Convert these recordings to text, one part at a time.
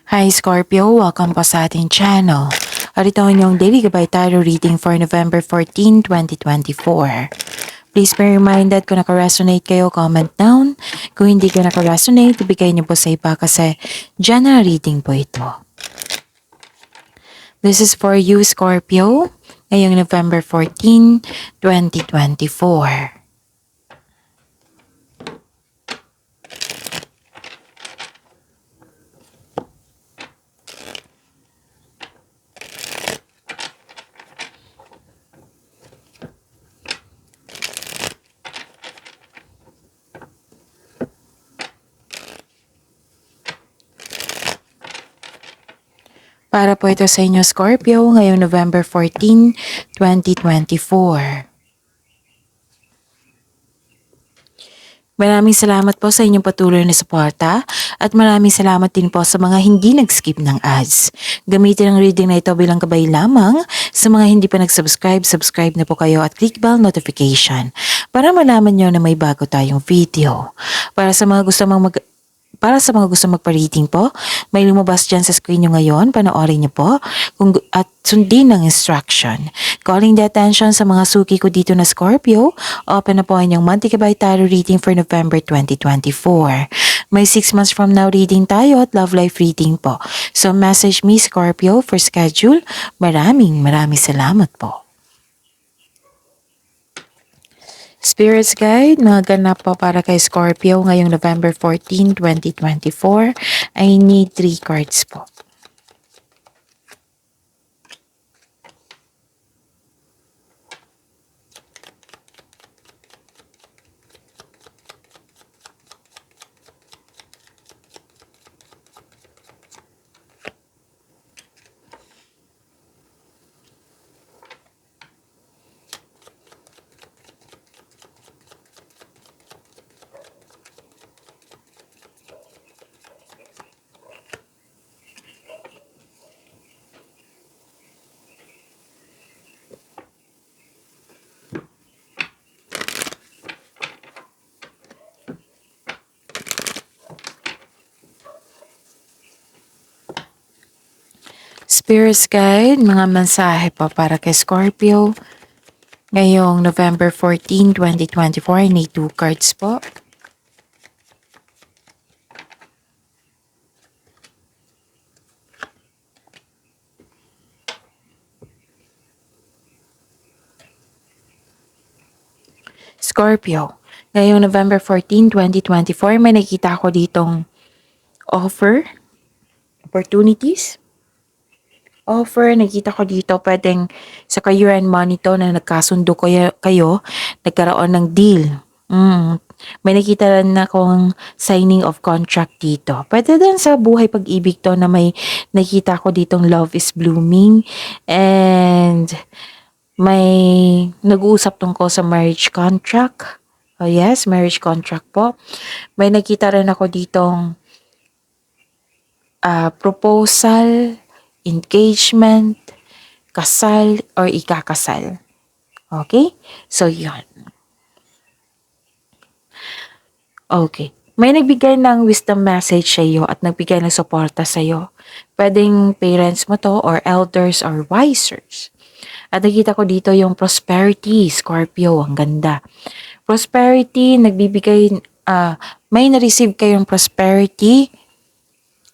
Hi Scorpio, welcome po sa ating channel. At ito ang inyong daily gabay tarot reading for November 14, 2024. Please be reminded kung naka-resonate kayo, comment down. Kung hindi ka naka-resonate, ibigay niyo po sa iba kasi general reading po ito. This is for you Scorpio, ngayong November 14, 2024. Para po ito sa inyo Scorpio ngayong November 14, 2024. Maraming salamat po sa inyong patuloy na suporta at maraming salamat din po sa mga hindi nag-skip ng ads. Gamitin ang reading na ito bilang gabay lamang. Sa mga hindi pa nag-subscribe, subscribe na po kayo at click bell notification para malaman nyo na may bago tayong video. Para sa mga gusto magpa-reading po, may lumabas dyan sa screen nyo ngayon, panoorin nyo po at sundin ang instruction. Calling the attention sa mga suki ko dito na Scorpio, open na po ang inyong monthly gabay tarot reading for November 2024. May 6 months from now reading tayo at love life reading po. So message me Scorpio for schedule. Maraming salamat po. Spirits Guide, mga ganap po para kay Scorpio ngayong November 14, 2024. I need 3 cards po. Spirits Guide, mga mensahe po para kay Scorpio ngayong November 14, 2024. I need 2 cards po. Scorpio, ngayong November 14, 2024, may nakita ko ditong opportunities. Nakita ko dito, pwedeng sa kayo and money to na nagkasundo kayo, nagkaroon ng deal. May nakita rin akong signing of contract dito. Pwede din sa buhay pag-ibig to na may nakita ko ditong love is blooming and may nag-uusap tungkol sa marriage contract. Oh yes, marriage contract po. May nakita rin ako ditong proposal, engagement, kasal, or ikakasal. Okay? So, yun. Okay. May nagbigay ng wisdom message sa iyo at nagbigay ng suporta sa iyo. Pwedeng parents mo to or elders or wisers. At nakita ko dito yung prosperity, Scorpio. Ang ganda. Prosperity, may na-receive kayong prosperity,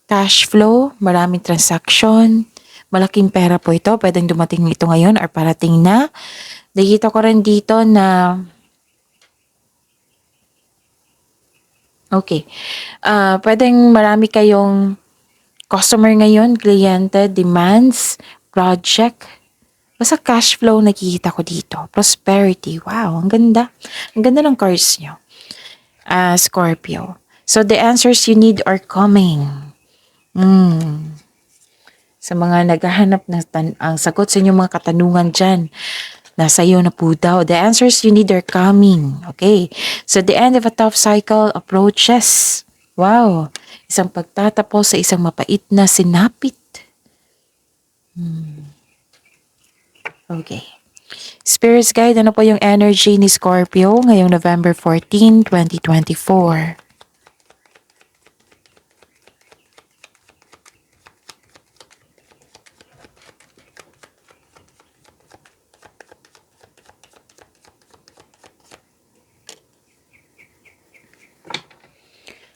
cash flow, maraming transaction, malaking pera po ito. Pwedeng dumating ito ngayon or parating na. Nakita ko rin dito na pwedeng marami kayong customer ngayon, kliyente, demands, project. Basta cash flow nakikita ko dito. Prosperity. Wow, ang ganda. Ang ganda ng cards nyo. Scorpio. So the answers you need are coming. Sa mga naghahanap ang sagot sa inyong mga katanungan dyan, nasa iyo na po daw. The answers you need are coming. Okay. So the end of a tough cycle approaches. Wow. Isang pagtatapos sa isang mapait na sinapit. Okay. Spirits Guide, ano po yung energy ni Scorpio ngayong November 14, 2024?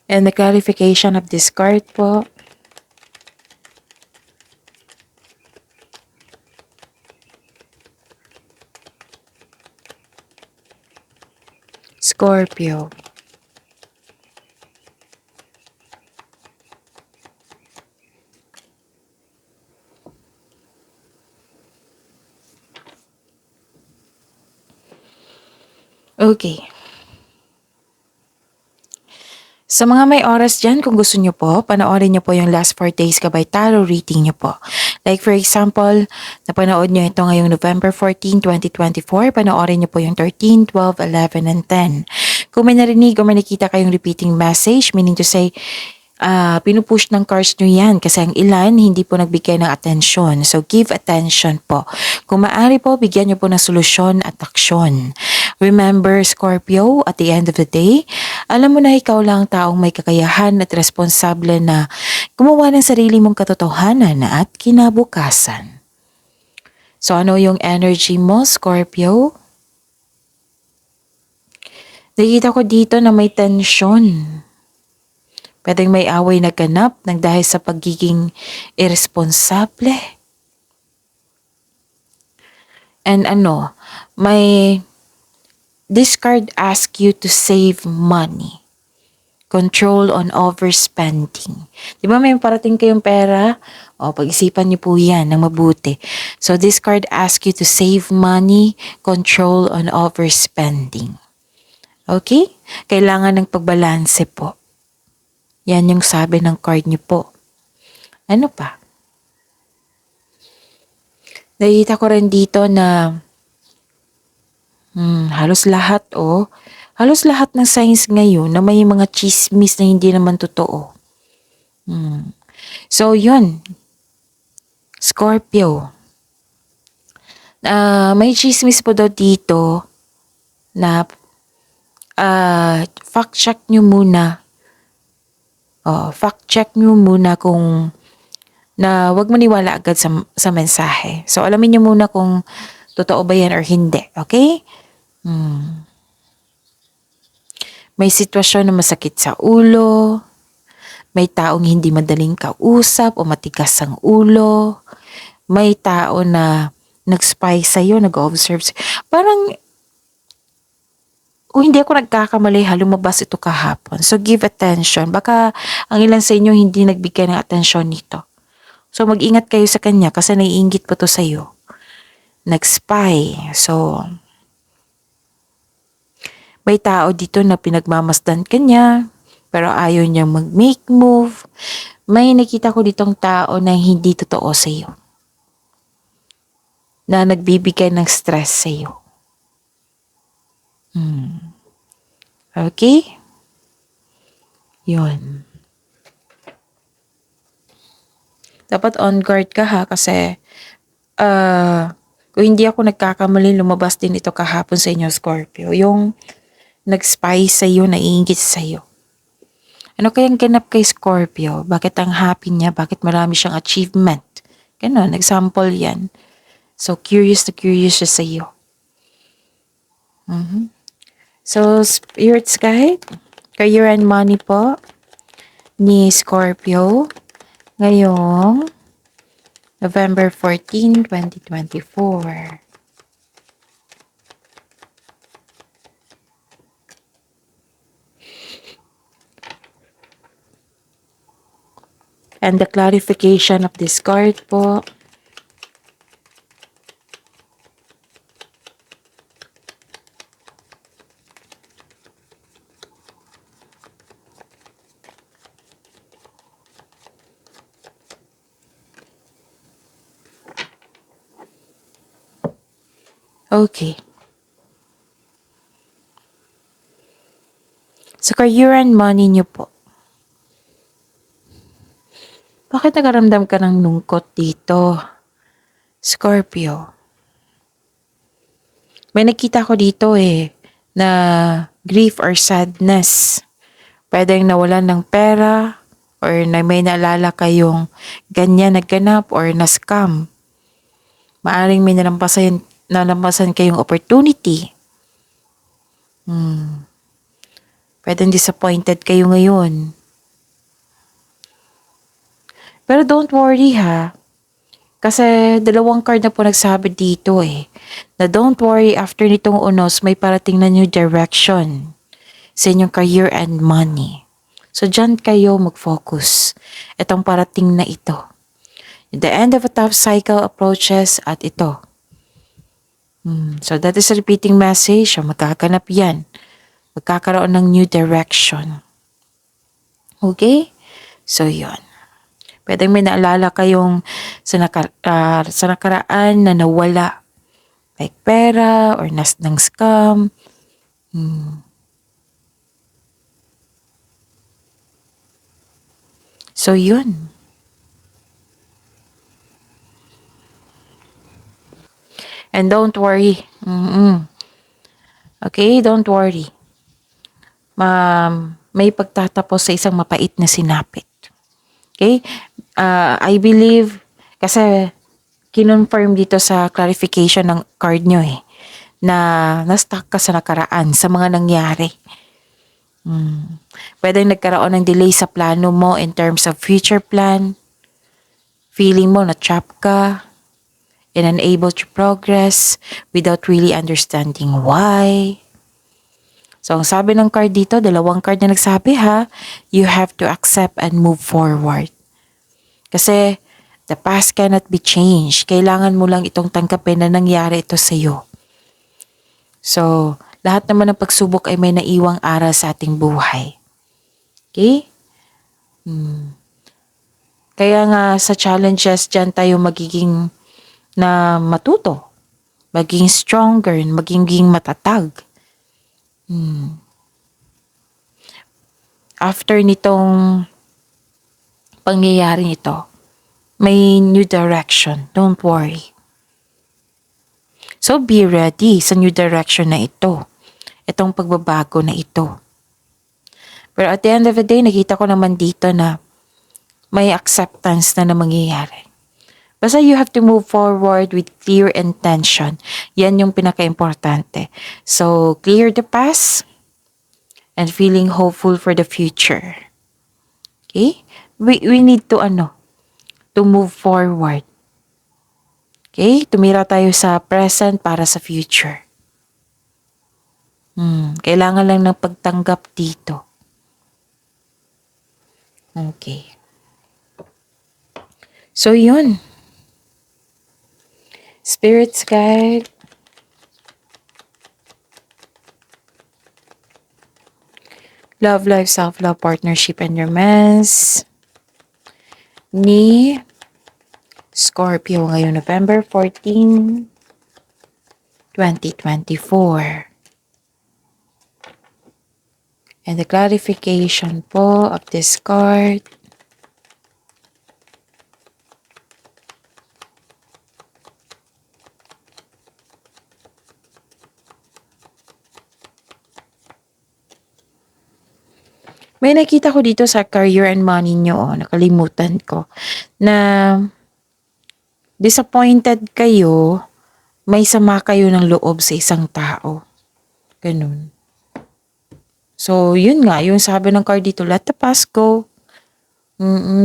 And the clarification of this card po. Scorpio. Okay. Sa mga may oras dyan, kung gusto nyo po, panoorin nyo po yung last 4 days kabay tarot reading nyo po. Like for example, napanood nyo ito ngayong November 14, 2024, panoorin nyo po yung 13, 12, 11, and 10. Kung may narinig o may nakita kayong repeating message, meaning to say, pinupush ng cards nyo yan kasi ang ilan hindi po nagbigay ng atensyon. So, give attention po. Kung maaari po, bigyan nyo po ng solusyon at aksyon. Remember, Scorpio, at the end of the day, alam mo na ikaw lang taong may kakayahan at responsable na gumawa ng sarili mong katotohanan at kinabukasan. So, ano yung energy mo, Scorpio? Nakita ko dito na may tensyon. Pwedeng may away na ganap nang dahil sa pagiging irresponsable. And this card asks you to save money. Control on overspending. Di ba may parating kayong pera? O, pag-isipan niyo po yan ng mabuti. So this card asks you to save money, control on overspending. Okay? Kailangan ng pagbalanse po. Yan yung sabi ng card niyo po. Ano pa? Nakita ko rin dito na halos lahat ng signs ngayon na may mga chismis na hindi naman totoo. So yun, Scorpio. May chismis po daw dito na fact check nyo muna. Fact check nyo muna kung na wag maniwala agad sa mensahe. So alamin nyo muna kung totoo ba yan or hindi. Okay? May sitwasyon na masakit sa ulo. May taong hindi madaling kausap o matigas ang ulo. May tao na nag-spy sa'yo, nag-observe sa'yo. Parang kung hindi ako nagkakamali, lumabas ito kahapon. So, give attention. Baka ang ilan sa inyo hindi nagbigay ng atensyon nito. So, mag-ingat kayo sa kanya kasi naiinggit po to sa'yo. Nag-spy. So, may tao dito na pinagmamasdan kanya, pero ayaw niyang mag-make move. May nakita ko ditong tao na hindi totoo sa'yo. Na nagbibigay ng stress sa'yo. Okay? Yun. Dapat on guard ka ha kasi kung hindi ako nagkakamali, lumabas din ito kahapon sa inyo, Scorpio. Yung nag-spy sa'yo, naiingit sa'yo. Ano kayang ganap kay Scorpio? Bakit ang happy niya? Bakit marami siyang achievement? Ganon, example yan. So, curious siya sa'yo. So, Spirit's Guide, career and money po ni Scorpio ngayong November 14, 2024. And the clarification of this card po. Okay. Sa career and money niyo po. Bakit nagaramdam ka ng lungkot dito, Scorpio? May nakita ko dito na grief or sadness. Pwedeng nawalan ng pera or na may naalala kayong ganyan nagganap or na-scam. Maaring may nalampasan kayong opportunity. Pwedeng disappointed kayo ngayon. Pero don't worry ha. Kasi dalawang card na po nagsabi dito na don't worry, after nitong unos, may parating na new direction sa inyong career and money. So dyan kayo mag-focus. Itong parating na ito. The end of a tough cycle approaches at ito. So that is a repeating message. So magkakanap yan. Magkakaroon ng new direction. Okay? So yun. Pwedeng may naalala kayong sa nakaraan na nawala. Like pera or ng scam. So yun. And don't worry. Okay, don't worry. May pagtatapos sa isang mapait na sinapit. Okay? I believe, kasi kinonfirm dito sa clarification ng card nyo na na-stuck ka sa nakaraan, sa mga nangyari. Pwede nagkaroon ng delay sa plano mo in terms of future plan. Feeling mo na trap ka and unable to progress without really understanding why. So, ang sabi ng card dito, dalawang card na nagsabi you have to accept and move forward. Kasi, the past cannot be changed. Kailangan mo lang itong tanggapin na nangyari ito sa iyo. So, lahat naman ng pagsubok ay may naiwang aral sa ating buhay. Okay? Kaya nga sa challenges, dyan tayo magiging na matuto, maging stronger, maging matatag. After nitong pangyayari nito, may new direction. Don't worry. So be ready sa new direction na ito. Itong pagbabago na ito. Pero at the end of the day, nakita ko naman dito na may acceptance na mangyayari. Basta you have to move forward with clear intention. Yan yung pinaka-importante. So, clear the past and feeling hopeful for the future. Okay? We need to to move forward. Okay? Tumira tayo sa present para sa future. Kailangan lang ng pagtanggap dito. Okay. So, yun. Spirits guide. Love, life, self-love, partnership, and romance. Ni Scorpio ngayong November 14, 2024. And the clarification po of this card. May nakita ko dito sa career and money nyo, nakalimutan ko, na disappointed kayo, may sama kayo ng loob sa isang tao. Ganun. So, yun nga, yung sabi ng card dito, let the past go.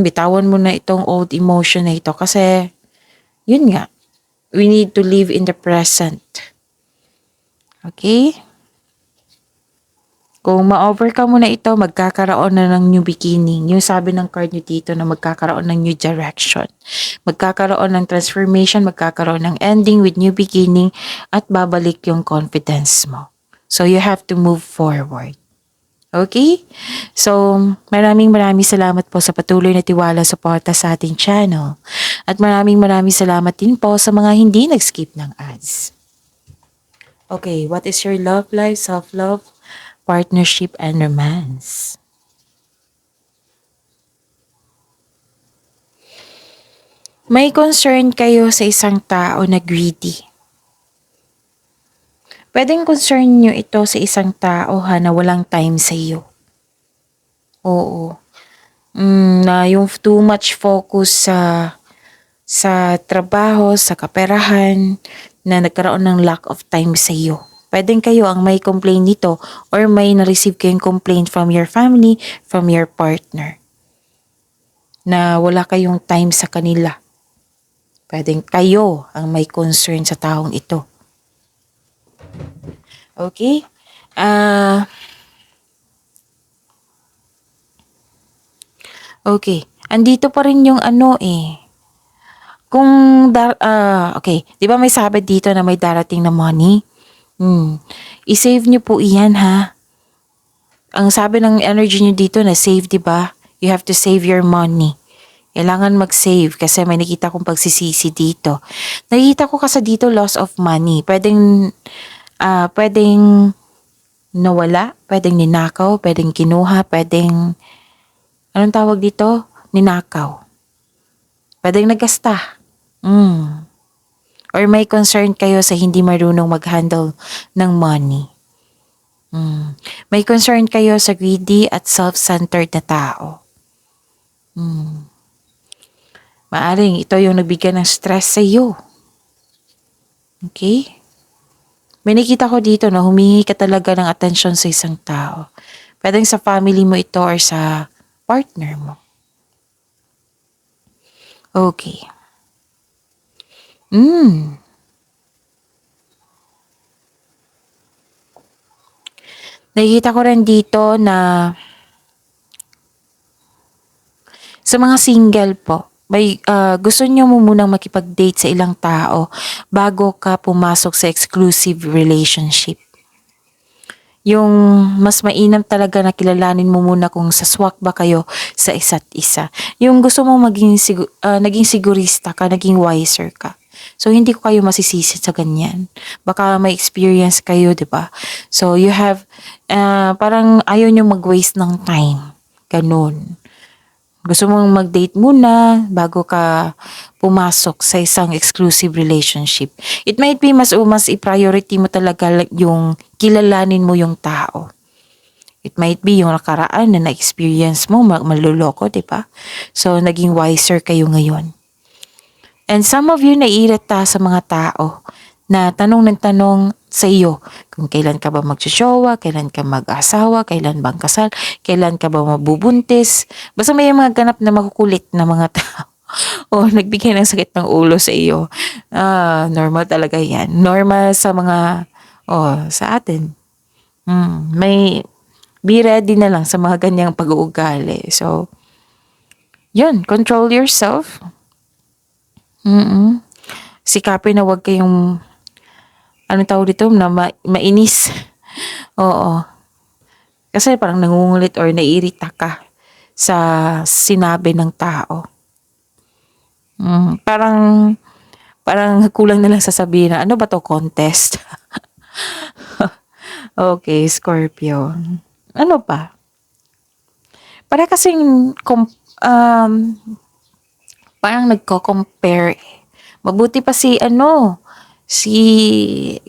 Bitawan mo na itong old emotion na ito kasi, yun nga, we need to live in the present. Okay? Kung ma-overcome mo na ito, magkakaroon na ng new beginning. Yung sabi ng card nyo dito na magkakaroon ng new direction. Magkakaroon ng transformation, magkakaroon ng ending with new beginning, at babalik yung confidence mo. So, you have to move forward. Okay? So, maraming salamat po sa patuloy na tiwala suporta sa ating channel. At maraming salamat din po sa mga hindi nag-skip ng ads. Okay, what is your love life, self-love, partnership, and romance? May concern kayo sa isang tao na greedy. Pwedeng concern nyo ito sa isang tao na walang time sa iyo. Oo. Na yung too much focus sa trabaho, sa kaperahan, na nagkaroon ng lack of time sa iyo. Pwedeng kayo ang may complaint nito or may na-receive kayong complaint from your family, from your partner. na wala kayong time sa kanila. Pwedeng kayo ang may concern sa taong ito. Okay? Okay. Andito pa rin yung ano eh. Okay. Di ba may sabi dito na may darating na money? I-save nyo po iyan ha. Ang sabi ng energy nyo dito na save, di ba? You have to save your money. Kailangan mag-save kasi may nakita kong pagsisisi dito. Nakita ko kasi dito loss of money. Pwedeng nawala, pwedeng ninakaw, pwedeng kinuha, pwedeng, anong tawag dito? Ninakaw. Pwedeng nagasta. Or may concern kayo sa hindi marunong mag-handle ng money. May concern kayo sa greedy at self-centered na tao. Maaring ito yung nagbigay ng stress sa iyo. Okay? May nakita ko dito na humingi ka talaga ng atensyon sa isang tao. Pwedeng sa family mo ito or sa partner mo. Okay. Nakikita ko rin dito na sa mga single po, may gusto niyo mo munang makipag-date sa ilang tao bago ka pumasok sa exclusive relationship. Yung mas mainam talaga na kilalanin mo muna kung saswak ba kayo sa isa't isa. Yung gusto mo naging sigurista ka, naging wiser ka. So, hindi ko kayo masisisi sa ganyan. Baka may experience kayo, di ba? So, you have, parang ayaw nyo mag-waste ng time. Ganun. Gusto mong mag-date muna bago ka pumasok sa isang exclusive relationship. It might be mas i-priority mo talaga yung kilalanin mo yung tao. It might be yung nakaraan na na-experience mo, maluloko, di ba? So, naging wiser kayo ngayon. And some of you naiirita sa mga tao na tanong ng tanong sa iyo kung kailan ka ba magjojowa, kailan ka mag-asawa, kailan bang kasal, kailan ka ba mabubuntis. Basta may mga ganap na makukulit na mga tao. O nagbigay ng sakit ng ulo sa iyo. Normal talaga yan. Normal sa mga, sa atin. Be ready na lang sa mga ganyang pag-uugali. So, yun, control yourself. Sikapin na wag kayong anong tawag dito na mainis. Oo. Kasi parang nangungulit or naiirita ka sa sinabi ng tao. Parang kulang na lang sasabihin na ano ba to, contest? Okay, Scorpio. Ano pa? Para kasing parang nagko-compare. Mabuti pa si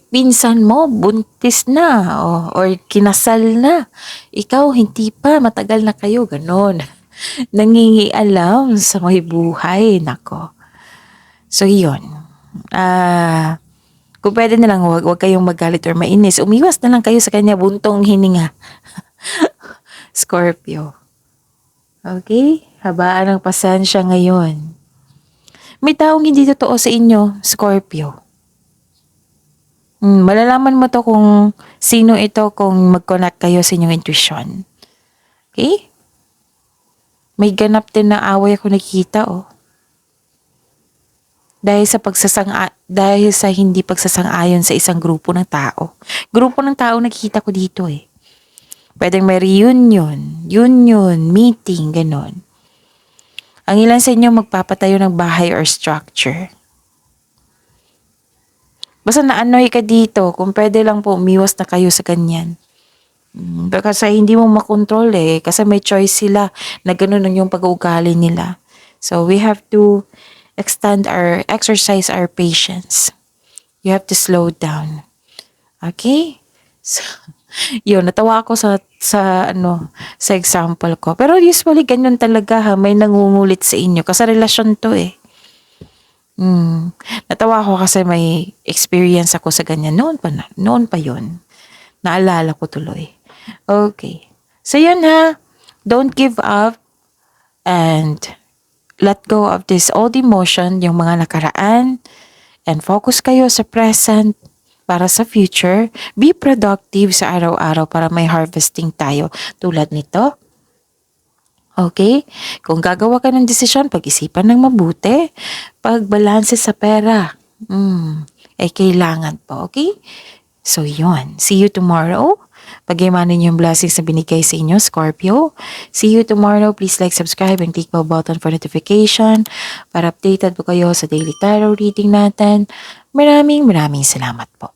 pinsan mo, buntis na, or kinasal na. Ikaw, hindi pa, matagal na kayo, ganon. Nangingialam sa may buhay, nako. So, yun. Kung pwede na lang, wag kayong magalit or mainis. Umiwas na lang kayo sa kanya, buntong hininga. Scorpio. Okay? Habaan ng pasensya ngayon. May taong hindi totoo sa inyo, Scorpio. Malalaman mo to kung sino ito kung mag-connect kayo sa inyong intuition. Okay? May ganap din na away ako nakikita, Dahil sa hindi pagsasang-ayon sa isang grupo ng tao. Grupo ng tao nakikita ko dito eh. Pwedeng may reunion, meeting, ganon. Ang ilan sa inyo magpapatayo ng bahay or structure. Basta na-annoy ka dito, kung pwede lang po umiwas na kayo sa ganyan. Kasi hindi mo makontrol kasi may choice sila na ganun ang yung pag-uugali nila. So we have to exercise our patience. You have to slow down. Okay? So, yun, natawa ako sa example ko. Pero usually, ganyan talaga may nangungulit sa inyo. Kasi relasyon to Natawa ako kasi may experience ako sa ganyan. Noon pa yun. Naalala ko tuloy. Okay. So, yun ha. Don't give up and let go of this old emotion, yung mga nakaraan, and focus kayo sa present para sa future. Be productive sa araw-araw para may harvesting tayo tulad nito. Okay? Kung gagawa ka ng desisyon, pag-isipan ng mabuti. Pagbalanse sa pera, ay kailangan po. Okay? So, yun. See you tomorrow. Pag-imanin yung blessings na binigay sa inyo, Scorpio. See you tomorrow. Please like, subscribe, and click the button for notification para updated po kayo sa daily tarot reading natin. Maraming salamat po.